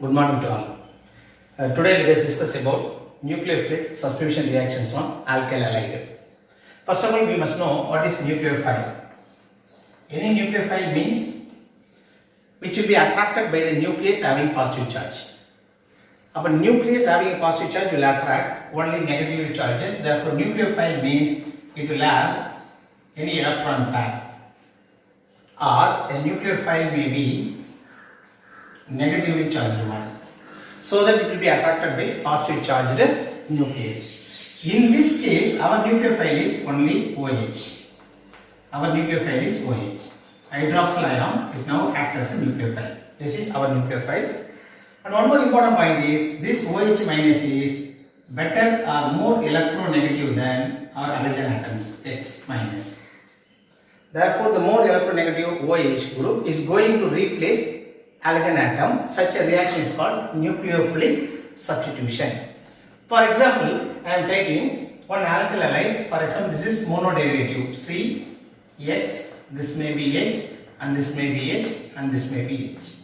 Good morning to all. Today let us discuss about nucleophilic substitution reactions on alkyl halide. First of all, we must know what is nucleophile. Any nucleophile means which will be attracted by the nucleus having positive charge. A nucleus having a positive charge will attract only negative charges. Therefore, nucleophile means it will have any electron pair, or a nucleophile may be negatively charged one, so that it will be attracted by positive charged nucleus. In this case, our nucleophile is only OH. Our nucleophile is OH. Hydroxyl ion is now acts as a nucleophile. This is our nucleophile. And one more important point is this OH minus is better or more electronegative than our halogen atoms X minus. Therefore, the more electronegative OH group is going to replace halogen atom. Such a reaction is called nucleophilic substitution. For example, I am taking one alkyl halide. For example, this is monoderivative C, X, this may be H, and this may be H, and this may be H.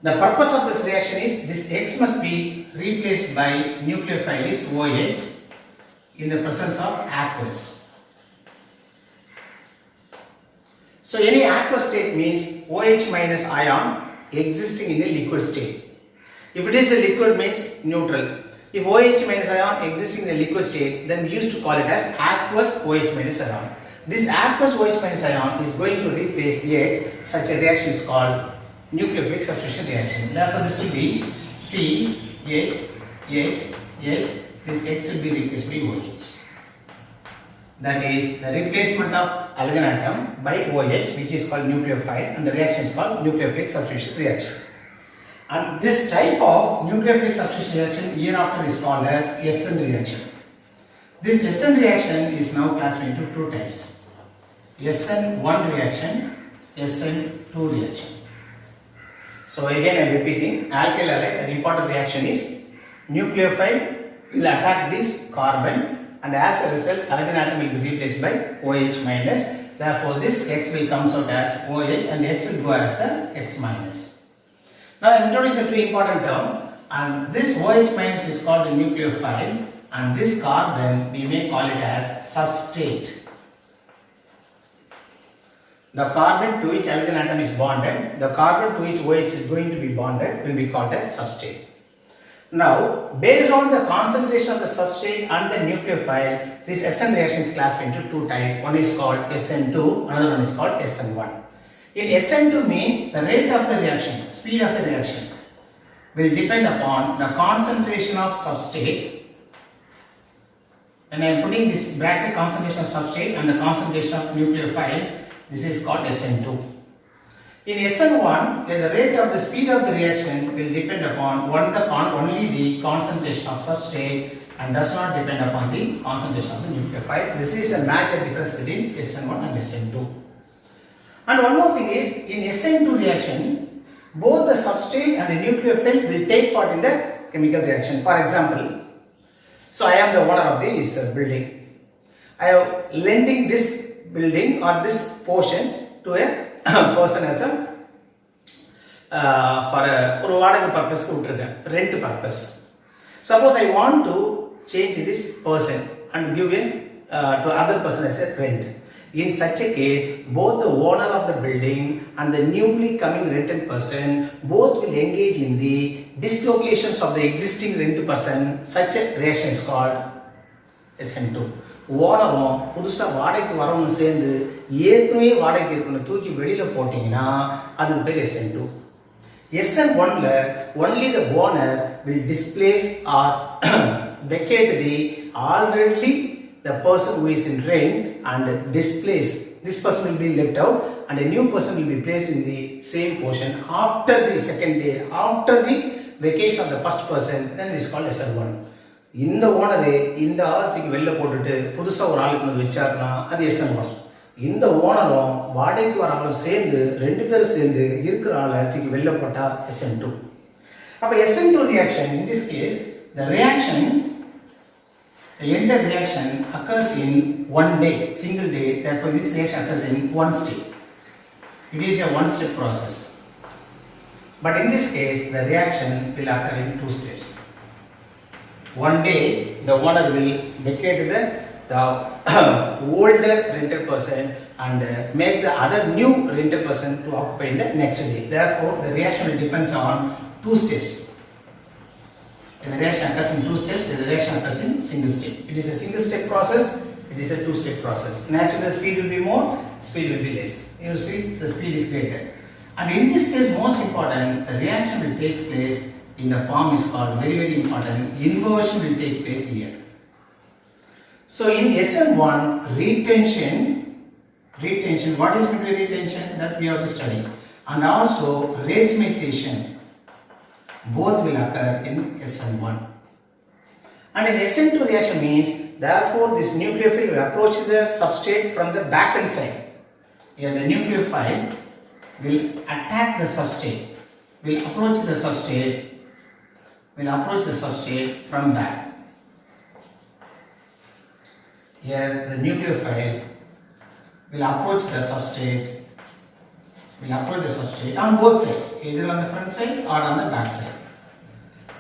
The purpose of this reaction is this X must be replaced by nucleophile is OH in the presence of aqueous. So any aqueous state means OH minus ion existing in a liquid state. If it is a liquid means neutral. If OH minus ion existing in a liquid state, then we used to call it as aqueous OH minus ion. This aqueous OH minus ion is going to replace the X. Such a reaction is called nucleophilic substitution reaction. Therefore, this will be C, H, H, H. This X will be replaced by OH. That is the replacement of halogen atom by OH, which is called nucleophile, and the reaction is called nucleophilic substitution reaction. And this type of nucleophilic substitution reaction hereafter is called as SN reaction. This SN reaction is now classified into two types: SN1 reaction, SN2 reaction. So again I am repeating, alkyl halide, the important reaction is nucleophile will attack this carbon, and as a result halogen atom will be replaced by OH minus. Therefore, this X will comes out as OH and X will go as a X minus. Now I am introducing a two important term, and this OH minus is called a nucleophile, and this carbon we may call it as substrate. The carbon to which halogen atom is bonded, the carbon to which OH is going to be bonded will be called as substrate. Now, based on the concentration of the substrate and the nucleophile, this SN reaction is classified into two types. One is called SN2, another one is called SN1. In SN2 means the rate of the reaction, speed of the reaction will depend upon the concentration of substrate. When I am putting this bracket concentration of substrate and the concentration of nucleophile, this is called SN2. In SN1, the rate of the speed of the reaction will depend upon only the concentration of substrate and does not depend upon the concentration of the nucleophile. This is a major difference between SN1 and SN2. And one more thing is, in SN2 reaction, both the substrate and the nucleophile will take part in the chemical reaction. For example, so I am the owner of this building. I am lending this building or this portion to a person as a for a வாடகை purpose rent purpose. Suppose I want to change this person and give it to other person as a rent. In such a case, both the owner of the building and the newly coming rented person both will engage in the dislocations of the existing rent person. Such a reaction is called SN2. ஓனரும் புதுசாக வாடகைக்கு வரவங்க சேர்ந்து ஏற்கனவே வாடகைக்கு இருக்கணும் தூக்கி வெளியில் போட்டிங்கன்னா அதுக்கு பேர் SN2. SN1ல only the owner will displace or vacate the already the person who is in rent and displace. This person will be left out and a new person will be placed in the same portion after the second day, after the vacation of the first person. Then it is called SN1. இந்த ஓனரே இந்த ஆளத்துக்கு வெளில போட்டுட்டு புதுசாக ஒரு ஆளுக்கு வந்து வச்சாருன்னா அது SN1. இந்த ஓனரும் வாடகைக்கு வர ஆளும் சேர்ந்து ரெண்டு பேரும் சேர்ந்து இருக்கிற ஆளத்துக்கு வெளில போட்டால் SN2. அப்போ SN2 reaction, in this case the reaction, the entire reaction occurs in one day, single day. Therefore, this reaction occurs in one state. It is a one-step process. But in this case, the reaction will occur in two steps. One day, the owner will vacate the older rented person and make the other new rented person to occupy in the next day. Therefore, the reaction will depends on two steps. If the reaction occurs in two steps, the reaction occurs in single step. It is a single step process, it is a two step process. Naturally, the speed will be more, speed will be less. You see, the speed is greater. And in this case, most important, the reaction will take place in the form is called very important. Inversion will take place here. So in SN1, retention, what is nuclear retention? That we have to study. And also racemization, both will occur in SN1. And in SN2 reaction means, therefore this nucleophile will approach the substrate from the back end side. Here the nucleophile will attack the substrate, will approach the substrate from back. Here the nucleophile will approach the substrate on both sides, either on the front side or on the back side.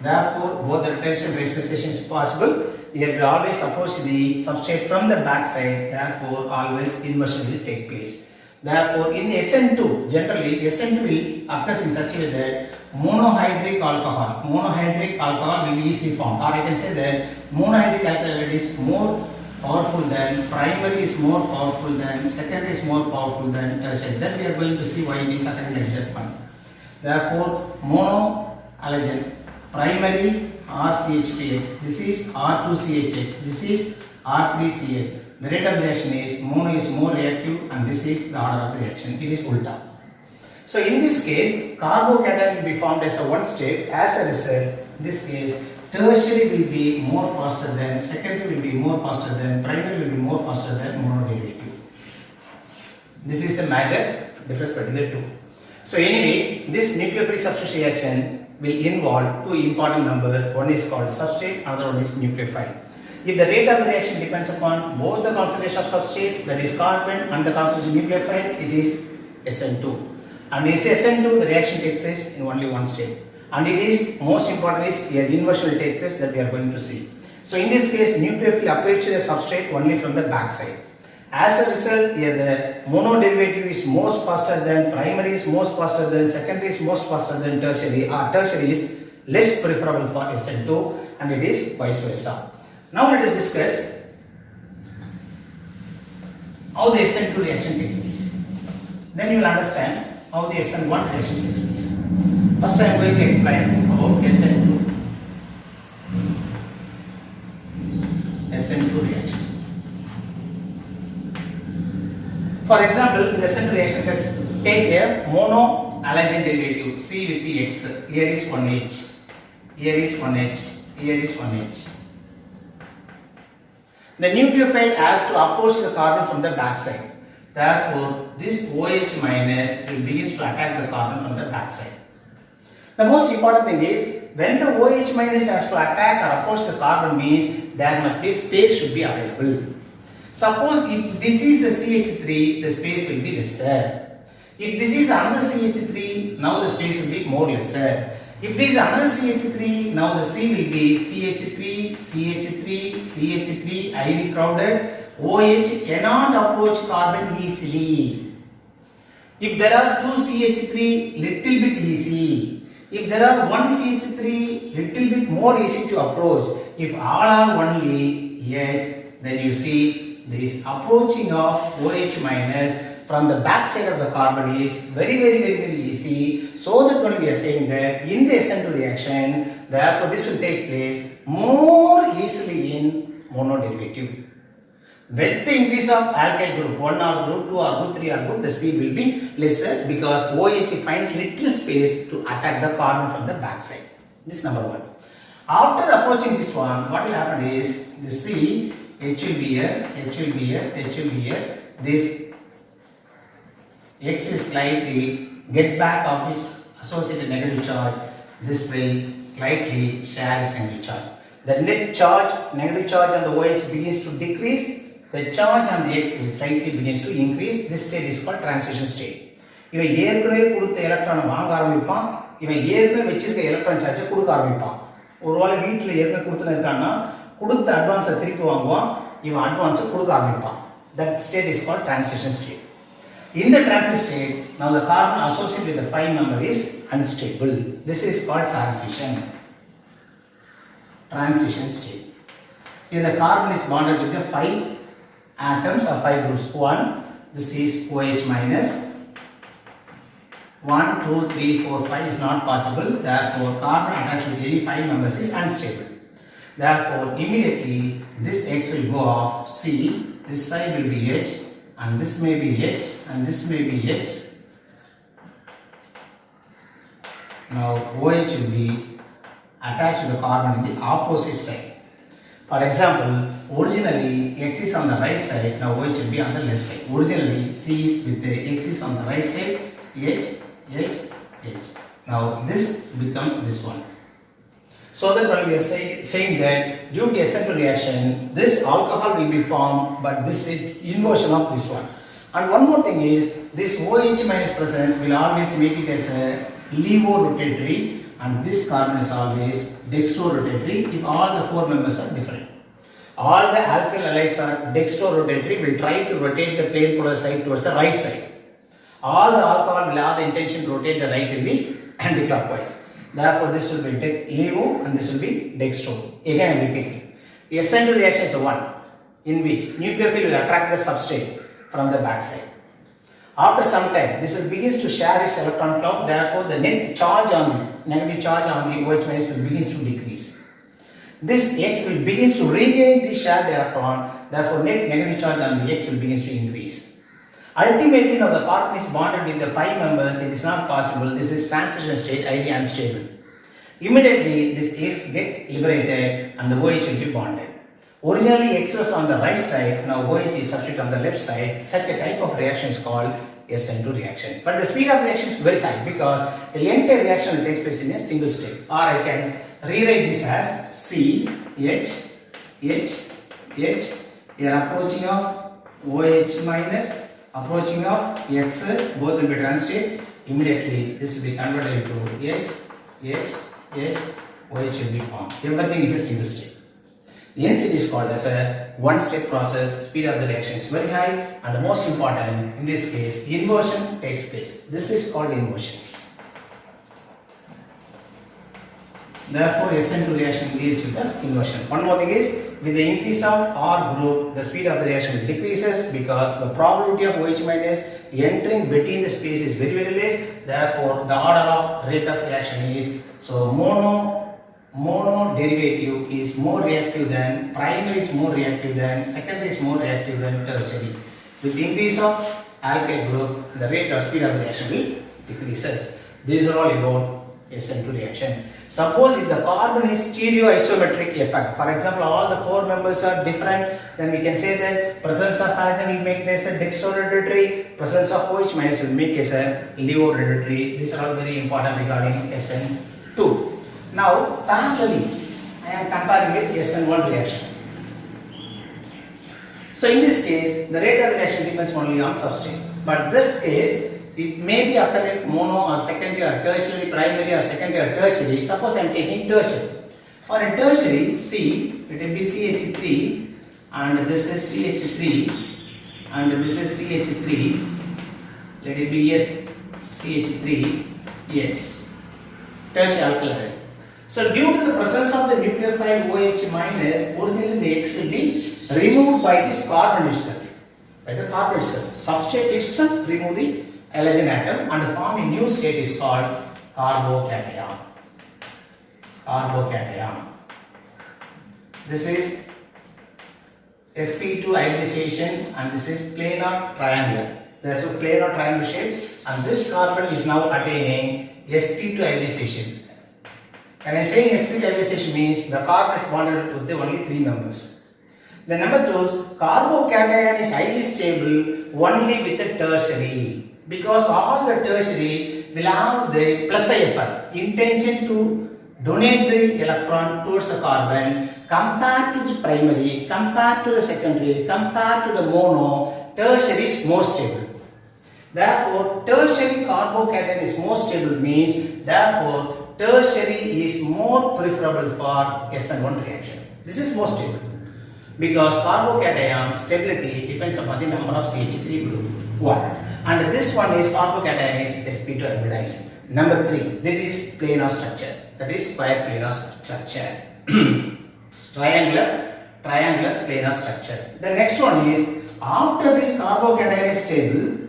Therefore, both the retention and racemization is possible. Here we always approach the substrate from the back side, therefore always inversion will take place. Therefore, in SN2, generally SN2 will occur in such a way that monohydric alcohol will be easily formed, or I can say that monohydric alcohol is more powerful than primary, is more powerful than secondary, is more powerful than tertiary. Then we are going to see why it is occurring at that point. Therefore, monohalogen, primary RCH2X, this is R2CHX, this is R3CH. The rate of reaction is mono is more reactive and this is the order of the reaction. It is ulta. So in this case, carbocation will be formed as a one state. As a result, in this case, tertiary will be more faster than, secondary will be more faster than, primary will be more faster than mono derivative. This is the major difference between the two. So anyway, this nucleophilic substitution reaction will involve two important numbers. One is called substrate, another one is nucleophile. If the rate of the reaction depends upon both the concentration of substrate, that is carbon, and the concentration of nucleophile, it is SN2. And in SN2, the reaction takes place in only one state. And it is most important is here inversion will take place, that we are going to see. So in this case, nucleophile approaches the substrate only from the back side. As a result, here the mono derivative is most faster than, primary is most faster than, secondary is most faster than tertiary, or tertiary is less preferable for SN2, and it is vice versa. Now let us discuss how the SN2 reaction takes place. Then you will understand how the SN1 reaction takes place. First I am going to explain about SN2 reaction. For example, in the SN2 reaction, let's take a monohalogen derivative C with the X. Here is 1H, here is 1H, here is 1H. The nucleophile has to approach the carbon from the back side. Therefore, this OH minus will begin to attack the carbon from the back side. The most important thing is, when the OH minus has to attack or approach the carbon means there must be space should be available. Suppose if this is the CH3, the space will be lesser. If this is another CH3, now the space will be more lesser. If it is another CH3, now the C will be CH3, CH3, CH3, highly crowded. OH cannot approach carbon easily. If there are two CH3, little bit easy. If there are one CH3, little bit more easy to approach. If all are only H, then you see this approaching of OH minus from the back side of the carbon is very easy. So that when we are saying that in the SN2 reaction, therefore this will take place more easily in mono derivative. With the increase of alkyl group, 1R group, 2R group, 3R group, the speed will be lesser because OH finds little space to attack the carbon from the back side. This is number one. After approaching this one, what will happen is the C, H will be here, H will be here, H will be here. This X will slightly get back of its associated negative charge. This will slightly share its negative charge. The net charge, negative charge on the OH begins to decrease. The charge on the X will slightly begins to increase. This state is called transition state. இவை ஏற்கனவே கொடுத்த electron வாங்க ஆரம்பிப்பான், இவன் ஏற்கனவே வச்சிருக்க electron சார்ஜை கொடுக்க ஆரம்பிப்பான். ஒருவேளை வீட்டில் ஏற்கனவே கொடுத்துன்னு இருக்கான்னா கொடுத்த அட்வான்ஸை திருப்பி வாங்குவான், இவன் அட்வான்ஸை கொடுக்க ஆரம்பிப்பான். That state is called transition state. In the transition state, now the carbon associated with the 5 member is unstable. This is called transition state. Here the carbon is bonded with the 5 atoms or 5 groups. 1, this is OH minus. 1, 2, 3, 4, 5 is not possible. Therefore, carbon attached with any 5 members is unstable. Therefore, immediately this X will go off. See, this side will be H, and this may be H, and this may be H. Now, OH will be attached to the carbon in the opposite side. For example, originally X is on the right side, now OH will be on the left side. Originally C is with the X is on the right side, H, H, H. Now, this becomes this one. So that when we are saying that due to SN2 reaction, this alcohol will be formed, but this is inversion of this one. And one more thing is, this OH minus presence will always make it as a levorotatory, and this carbon is always dextrorotatory if all the 4 members are different. All the alkyl halides are dextrorotatory, will try to rotate the plane polar side towards the right side. All the alcohol will have the intention to rotate the right in the anticlockwise. Therefore, this will be levo and this will be dextro. Again, I am repeating. SN2 reaction is one in which nucleophile will attract the substrate from the back side. After some time, this will begin to share its electron cloud. Therefore, the net charge on the negative charge on the OH minus will begin to decrease. This X will begin to regain the shared electron. Therefore, net negative charge on the X will begin to increase. Ultimately, now the carbon is bonded with the 5 members. It is not possible. This is transition state, highly unstable. Immediately, this X get liberated and the OH will be bonded. Originally, X was on the right side. Now OH is substituted on the left side. Such a type of reaction is called SN2 reaction. But the speed of reaction is very high because the entire reaction will take place in a single state. Or I can rewrite this as C, H, H, H. Here approaching of OH minus, approaching of X, both will be transited. Immediately this will be converted into H, H, H, OH will be formed. Everything is a single state. Hence it is called as a one-step process. Speed of the reaction is very high, and the most important in this case, inversion takes place. This is called inversion. Therefore, SN2 reaction leads to the inversion. One more thing is, with the increase of R group, the speed of the reaction decreases because the probability of OH minus entering between the space is very less. Therefore, the order of rate of reaction is, so mono derivative is more reactive than, primary is more reactive than, secondary is more reactive than tertiary. With the increase of alkyl group, the rate or speed of the reaction will decreases. These are all about SN2 reaction. Suppose if the carbon is stereoisometric effect, for example, all the 4 members are different, then we can say that presence of halogen will make this a dextrorotatory, presence of OH minus will make this a levorotatory. These are all very important regarding SN2. Now, parallelly, I am comparing with SN1 reaction. So, in this case, the rate of reaction depends only on substrate. But this case, it may be occurring mono or secondary or tertiary, primary or secondary or tertiary. Suppose I am taking tertiary. For a tertiary, C, it will be CH3, and this is CH3, and this is CH3. Let it be CH3X, tertiary alkyl. So, due to the presence of the nucleophile OH minus, originally the X will be removed by this carbon itself. By the carbon itself. Substrate itself remove the halogen atom and form a new state is called carbocation. This is sp2 hybridization and this is planar triangular. There is a planar triangular shape and this carbon is now attaining sp2 hybridization. When I am saying sp2 hybridization means the carbon is bonded with the only 3 members. The number 2 is carbocation is highly stable only with the tertiary. Because all the tertiary will have the plus effect, intention to donate the electron towards the carbon compared to the primary, compared to the secondary, compared to the mono, tertiary is more stable. Therefore, tertiary carbocation is more stable means therefore tertiary is more preferable for SN1 reaction. This is more stable because carbocation stability depends upon the number of CH3 group 1 and this one is carbocation is sp2 hybridized. Number 3, this is planar structure, that is square planar structure. triangular planar structure. The next one is after this carbocation is stable,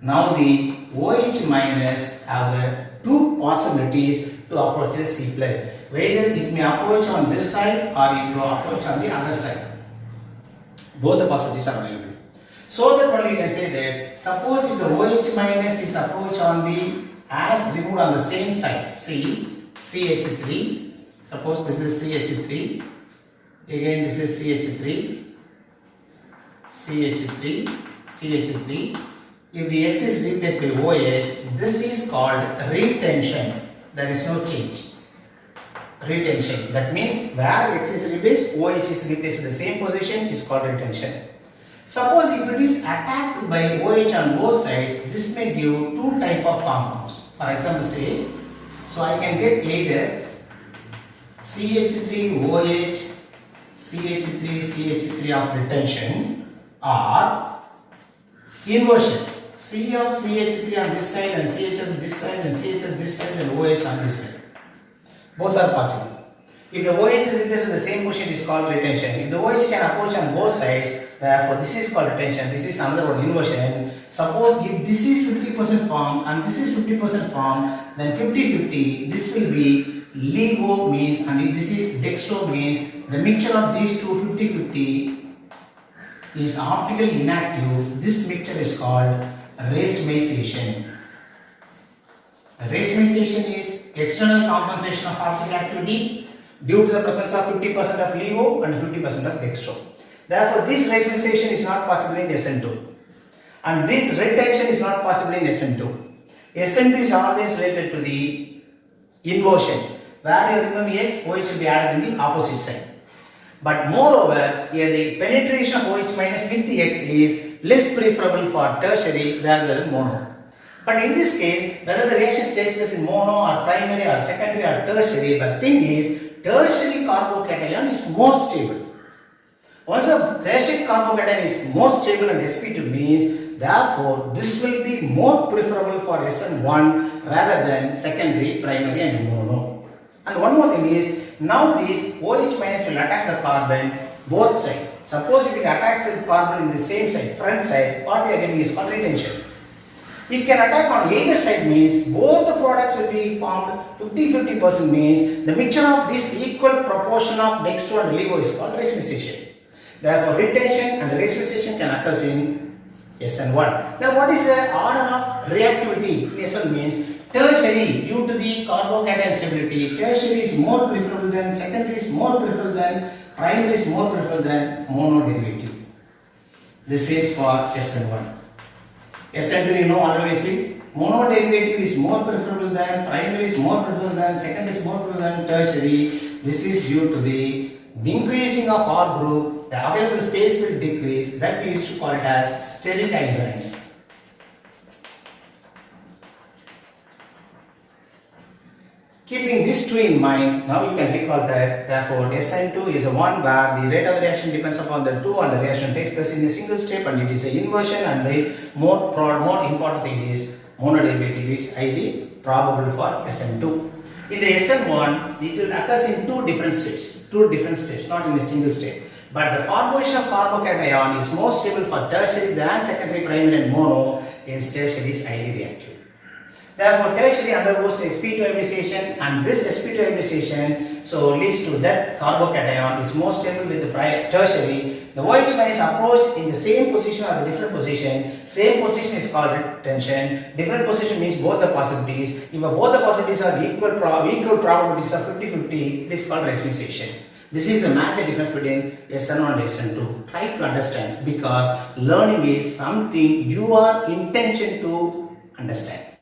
now the OH minus have the two possibilities to approach the C plus. Whether it may approach on this side or it will approach on the other side. Both the possibilities are available. So that only you can say that suppose if the OH minus is approach on the as removed on the same side, CH3. Suppose this is CH3. Again this is CH3. CH3. If the H is replaced by OH, this is called retention. There is no change. Retention. That means where H is replaced, OH is replaced in the same position is called retention. Suppose if it is attacked by OH on both sides, this may give two type of compounds. For example, say, so I can get either CH3OH, CH3 of retention or inversion. C of CH3 on this side and CH on this side and CH on this side and OH on this side. Both are possible. If the OH is replaced in the same position, it is called retention. If the OH can approach on both sides, therefore this is called retention. This is another one, inversion. Suppose if this is 50% form and this is 50% form, then 50-50. This will be LIGO means, and if this is dextro means the mixture of these two 50-50 is optically inactive. This mixture is called racemization. Racemization is external compensation of optical activity due to the presence of 50% of LIGO and 50% of dextro. Therefore, this racemization is not possible in SN2 and this retention is not possible in SN2. SN2 is always related to the inversion where you remove X, OH will be added in the opposite side. But moreover, here the penetration of OH minus with the X is less preferable for tertiary rather than mono. But in this case, whether the reaction takes place in mono or primary or secondary or tertiary, the thing is tertiary carbocation is more stable. Once a tertiary carbocation is more stable and sp2 means, therefore this will be more preferable for SN1 rather than secondary, primary and mono. And one more thing is, now this OH minus will attack the carbon both sides. Suppose if it attacks the carbon in the same side, front side, what we are getting is called retention. It can attack on either side means both the products will be formed 50-50% means the mixture of this equal proportion of dextro and LIGO is called racemization. Therefore, retention and racemization can occur in SN1. Now, what is the order of reactivity? SN means tertiary due to the carbocation stability. Tertiary is more preferable than secondary is more preferable than primary is more preferable than mono derivative. This is for SN1. SN2 you know already. Mono derivative is more preferable than primary is more preferable than secondary is more preferable than tertiary. This is due to the increasing of R group. The available space will decrease. That we used to call it as steric hydrides. Keeping these two in mind, now you can recall that therefore SN2 is a one where the rate of reaction depends upon the two and the reaction takes place in a single step and it is an inversion, and the more important thing is monoderivative is highly probable for SN2. In the SN1, it will occur in two different steps, not in a single step. But the formation of carbocation is more stable for tertiary than secondary, primary and mono, hence tertiary is highly reactive. Therefore, tertiary undergoes sp2 hybridization, and this sp2 hybridization so leads to that carbocation is more stable with the tertiary. The OH minus approach in the same position or the different position. Same position is called retention. Different position means both the possibilities. If both the possibilities are equal probabilities of 50-50, it is called racemization. This is the major difference between SN1 and SN2. Try to understand because learning is something you are intention to understand.